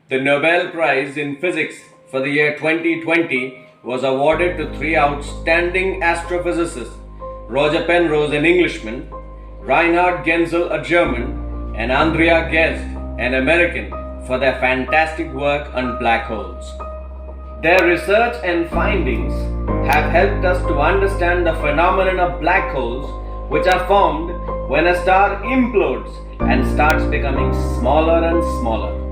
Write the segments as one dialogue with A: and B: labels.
A: The Nobel Prize in Physics for the year 2020 was awarded to three outstanding astrophysicists: Roger Penrose, an Englishman; Reinhard Genzel, a German; and Andrea Ghez, an American, for their fantastic work on black holes. Their research and findings have helped us to understand the phenomenon of black holes, which are formed when a star implodes and starts becoming smaller and smaller.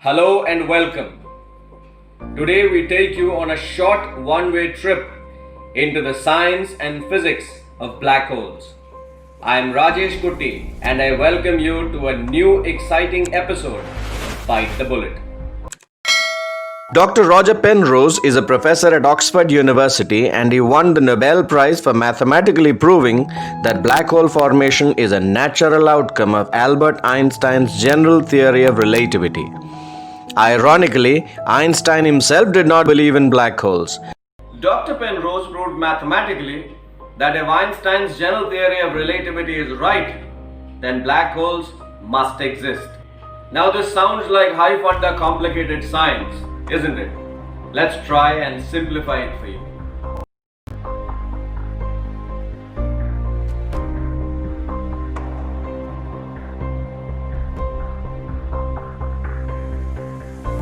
A: Hello and welcome. Today we take you on a short one-way trip into the science and physics of black holes. I am Rajesh Kutty and I welcome you to a new exciting episode of Bite the Bullet.
B: Dr. Roger Penrose is a professor at Oxford University and he won the Nobel Prize for mathematically proving that black hole formation is a natural outcome of Albert Einstein's general theory of relativity. Ironically, Einstein himself did not believe in black holes.
A: Dr. Penrose proved mathematically that if Einstein's general theory of relativity is right, then black holes must exist. Now this sounds like high funda complicated science, isn't it? Let's try and simplify it for you.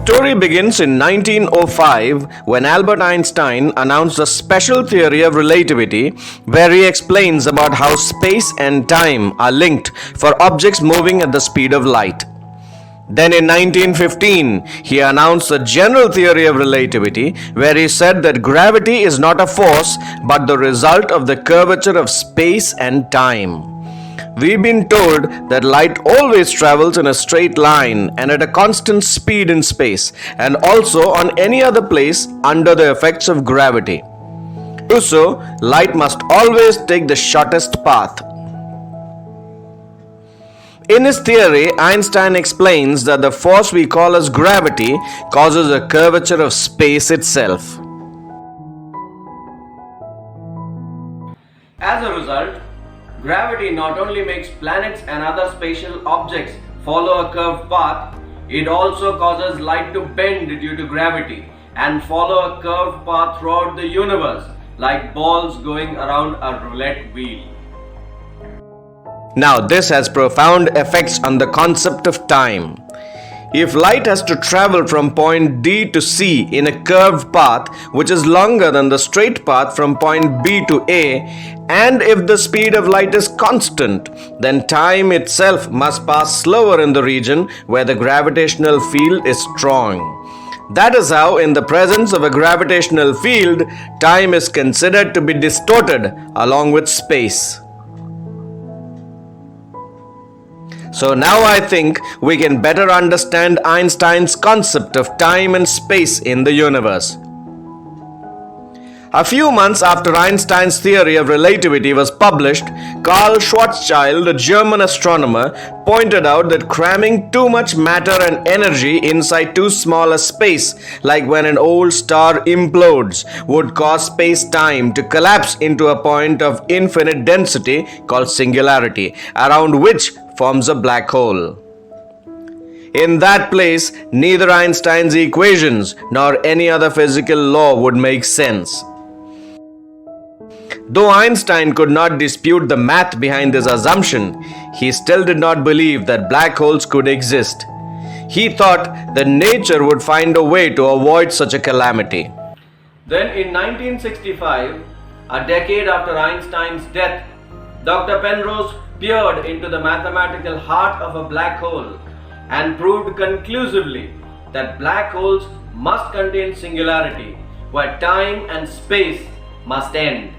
B: The story begins in 1905 when Albert Einstein announced a special theory of relativity where he explains about how space and time are linked for objects moving at the speed of light. Then in 1915, he announced the general theory of relativity where he said that gravity is not a force but the result of the curvature of space and time. We've been told that light always travels in a straight line and at a constant speed in space and also on any other place under the effects of gravity. To do so, light must always take the shortest path. In his theory, Einstein explains that the force we call as gravity causes a curvature of space itself.
A: As a result, gravity not only makes planets and other spatial objects follow a curved path, it also causes light to bend due to gravity and follow a curved path throughout the universe, like balls going around a roulette wheel.
B: Now, this has profound effects on the concept of time. If light has to travel from point D to C in a curved path which is longer than the straight path from point B to A, and if the speed of light is constant, then time itself must pass slower in the region where the gravitational field is strong. That is how, in the presence of a gravitational field, time is considered to be distorted along with space. So now I think we can better understand Einstein's concept of time and space in the universe. A few months after Einstein's theory of relativity was published, Carl Schwarzschild, a German astronomer, pointed out that cramming too much matter and energy inside too small a space, like when an old star implodes, would cause space-time to collapse into a point of infinite density called singularity, around which forms a black hole. In that place, neither Einstein's equations nor any other physical law would make sense. Though Einstein could not dispute the math behind this assumption, he still did not believe that black holes could exist. He thought that nature would find a way to avoid such a calamity.
A: Then in 1965, a decade after Einstein's death, Dr. Penrose peered into the mathematical heart of a black hole and proved conclusively that black holes must contain singularity, where time and space must end.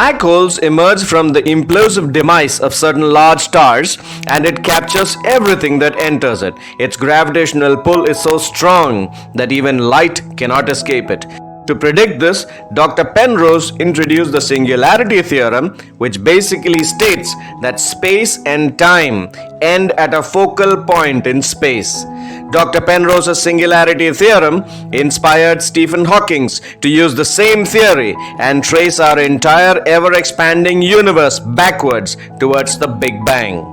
B: Black holes emerge from the implosive demise of certain large stars, and it captures everything that enters it. Its gravitational pull is so strong that even light cannot escape it. To predict this, Dr. Penrose introduced the singularity theorem, which basically states that space and time end at a focal point in space. Dr. Penrose's singularity theorem inspired Stephen Hawking to use the same theory and trace our entire ever-expanding universe backwards towards the Big Bang.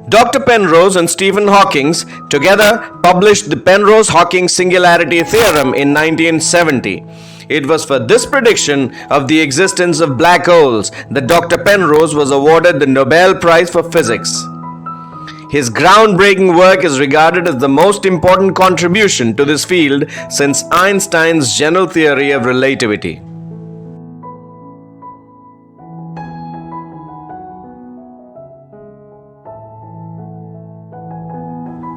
B: Dr. Penrose and Stephen Hawking together published the Penrose-Hawking singularity theorem in 1970. It was for this prediction of the existence of black holes that Dr. Penrose was awarded the Nobel Prize for Physics. His groundbreaking work is regarded as the most important contribution to this field since Einstein's general theory of relativity.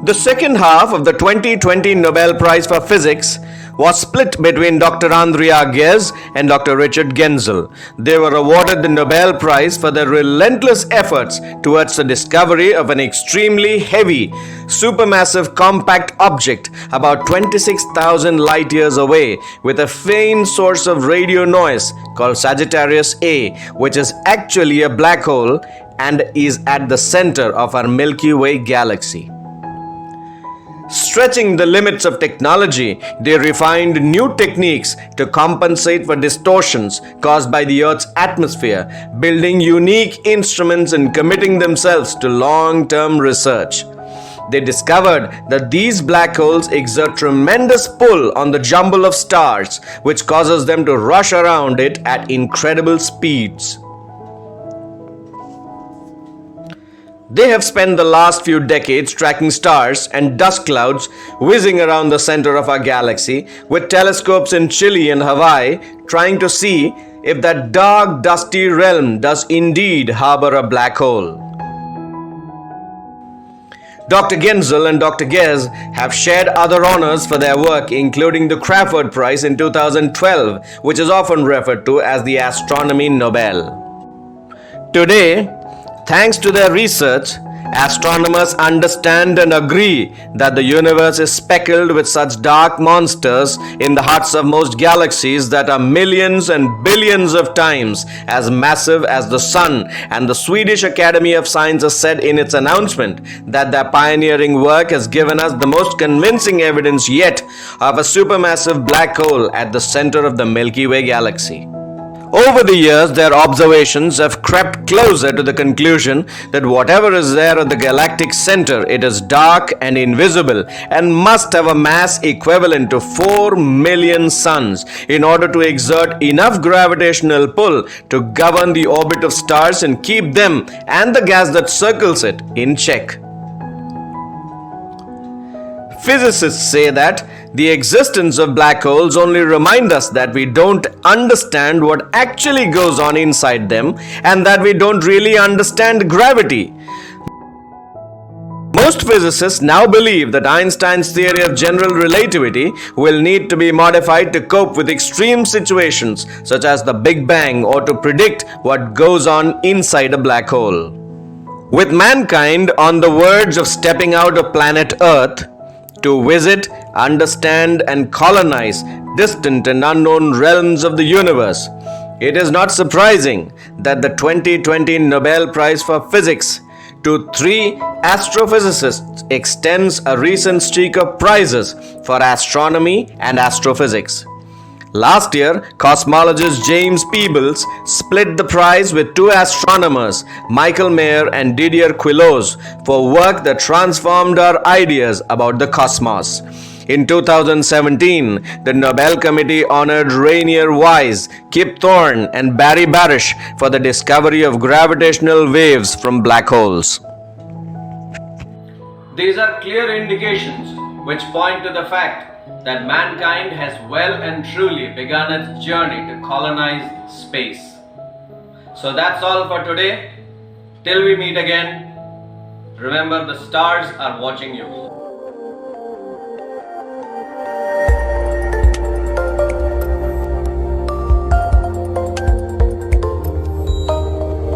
B: The second half of the 2020 Nobel Prize for Physics was split between Dr. Andrea Ghez and Dr. Richard Genzel. They were awarded the Nobel Prize for their relentless efforts towards the discovery of an extremely heavy, supermassive compact object about 26,000 light years away with a faint source of radio noise called Sagittarius A, which is actually a black hole and is at the center of our Milky Way galaxy. Stretching the limits of technology, they refined new techniques to compensate for distortions caused by the Earth's atmosphere, building unique instruments and committing themselves to long-term research. They discovered that these black holes exert tremendous pull on the jumble of stars, which causes them to rush around it at incredible speeds. They have spent the last few decades tracking stars and dust clouds whizzing around the center of our galaxy with telescopes in Chile and Hawaii, trying to see if that dark, dusty realm does indeed harbor a black hole. Dr. Genzel and Dr. Ghez have shared other honors for their work, including the Crawford Prize in 2012, which is often referred to as the Astronomy Nobel. Today, thanks to their research, astronomers understand and agree that the universe is speckled with such dark monsters in the hearts of most galaxies that are millions and billions of times as massive as the Sun, and the Swedish Academy of Sciences said in its announcement that their pioneering work has given us the most convincing evidence yet of a supermassive black hole at the center of the Milky Way galaxy. Over the years, their observations have crept closer to the conclusion that whatever is there at the galactic center, it is dark and invisible and must have a mass equivalent to 4 million suns in order to exert enough gravitational pull to govern the orbit of stars and keep them and the gas that circles it in check. Physicists say that the existence of black holes only remind us that we don't understand what actually goes on inside them and that we don't really understand gravity. Most physicists now believe that Einstein's theory of general relativity will need to be modified to cope with extreme situations such as the Big Bang or to predict what goes on inside a black hole. With mankind on the verge of stepping out of planet Earth, to visit, understand, and colonize distant and unknown realms of the universe, it is not surprising that the 2020 Nobel Prize for Physics to 3 astrophysicists extends a recent streak of prizes for astronomy and astrophysics. Last year, cosmologist James Peebles split the prize with 2 astronomers, Michael Mayer and Didier Queloz, for work that transformed our ideas about the cosmos. In 2017, the Nobel Committee honored Reinhard, Weiss Thorne Barish for the discovery of gravitational waves from black holes.
A: These are clear indications which point to the fact that mankind has well and truly begun its journey to colonize space. So that's all for today. Till we meet again, remember the stars are watching you.